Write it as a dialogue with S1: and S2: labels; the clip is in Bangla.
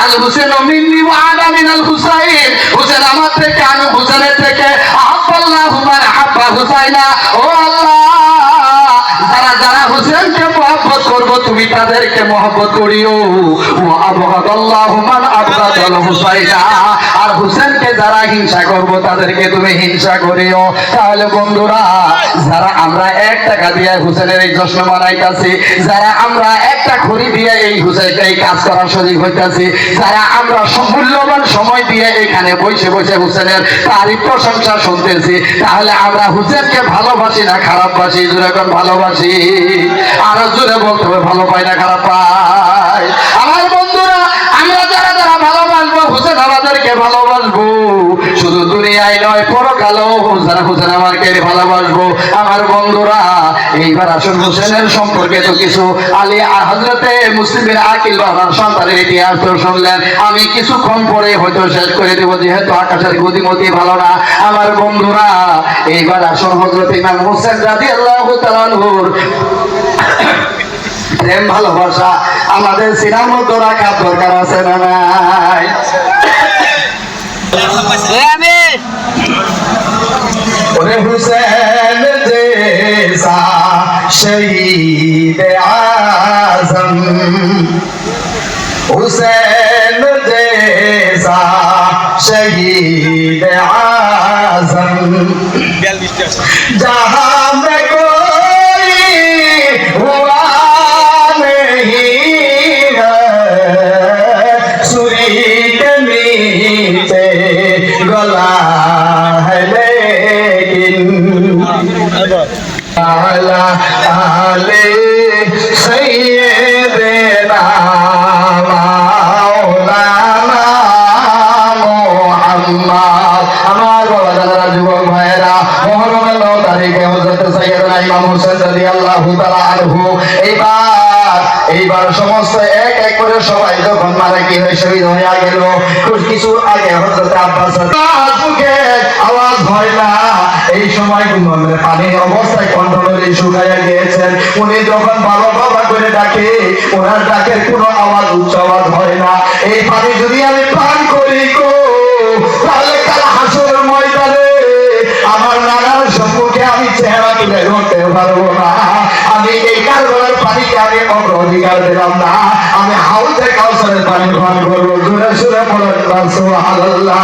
S1: আল হুসেন মিন্নি ওয়া আনা মিনাল হুসাইন, হুসেন আমার থেকে, আমি হুসেনের থেকে। আহাব্বাল্লাহু মান আহাব্বা হুসাইনা, ও আল্লাহ, যারা যারা হুসেনকে মহব্বত করবো তুমি তাদেরকে মহব্বত করিও। ওয়া আবগাদাল্লাহু মান আবগাদাল হুসাইনা, আর হুসেনকে যারা হিংসা করবো তাদেরকে তুমি হিংসা করিও। তাহলে বন্ধুরা, যারা আমরা 1 টাকা দিয়ে হুসেনের এই জশ্ন মানাইতাছি, যারা আমরা একটা খড়ি দিয়ে এই হুসেনকে এই কাজ করার সুযোগ হইতাছি, যারা আমরা মূল্যবান সময় দিয়ে এখানে বসে বসে হুসেনের তারিফ প্রশংসা শুনতেছি, তাহলে আমরা হুসেনকে ভালোবাসি না খারাপ বাসি? যেরকম ভালোবাসি, আরো জোরে বলতে হবে, ভালো পাই না খারাপ পাই? আমার বন্ধুরা, আমরা যারা যারা ভালোবাসবো হুসেন আমাদেরকে ভালোবাসবো, শুধু দুনিয়ায় নয় পরকালেও হুসেন আমাকে ভালোবাসবো। আমার বন্ধুরা, এইবার আসুন হুসেনের সম্পর্কে তো কিছু আলী হযরতে মুসলিমের আকিল বাবার সন্তানের ইতিহাস তো শুনলেন, আমি কিছুক্ষণ পরে হয়তো শেষ করে দেব, যেহেতু আকাশের গতিমতি ভালো না। আমার বন্ধুরা, এইবার আসুন হযরত ইমাম হোসেন রাদিয়াল্লাহু তাআলা আনহুর প্রেম ভালোবাসা আমাদের সিনার মধ্যে রাখার দরকার আছে না নাই? ওরে হুসেন জেসা শহীদ আজম, হুসেন জেসা শহীদ আজম, जहां में कोई हुआ नहीं है, सूरी के नीचे गला है लेकिन आला आले सैयदना मौलाना मुहम्मद। আমার বাবারা যুবক ভাইরা, মুহররমের 9 তারিখে হযরত সাইয়েদনা ইমাম হোসেন রাদিয়াল্লাহু তাআলা আনহু এইবার সমস্ত এক এক করে সবাই যখন মারা গিয়ে শহীদ হয়ে গেল, কিছু আগে হযরত আব্বাস মুখে আওয়াজ হয় না। এই সময় গুণমের পানির অবস্থায় কণ্ঠনালী শুকাইয়া গিয়েছেন। উনি যখন বাবা বাবা করে ডাকে, ওনার ডাকের কোনো আওয়াজ উচ্চ আওয়াজ হয় না। এই পানি যদি আমি পান করি গো, তাহলে কাল হাসরের ময়দানে আমার নানার সম্মুখে আমি চেহারা তুলে ধরতে পারবো না। আমি এই কারবালার পানিকে আমি অগ্রাধিকার দিলাম না, আমি হাউজে কাউসারের পানি পান করবো। জোরে সুরে বলেন সুবহানাল্লাহ।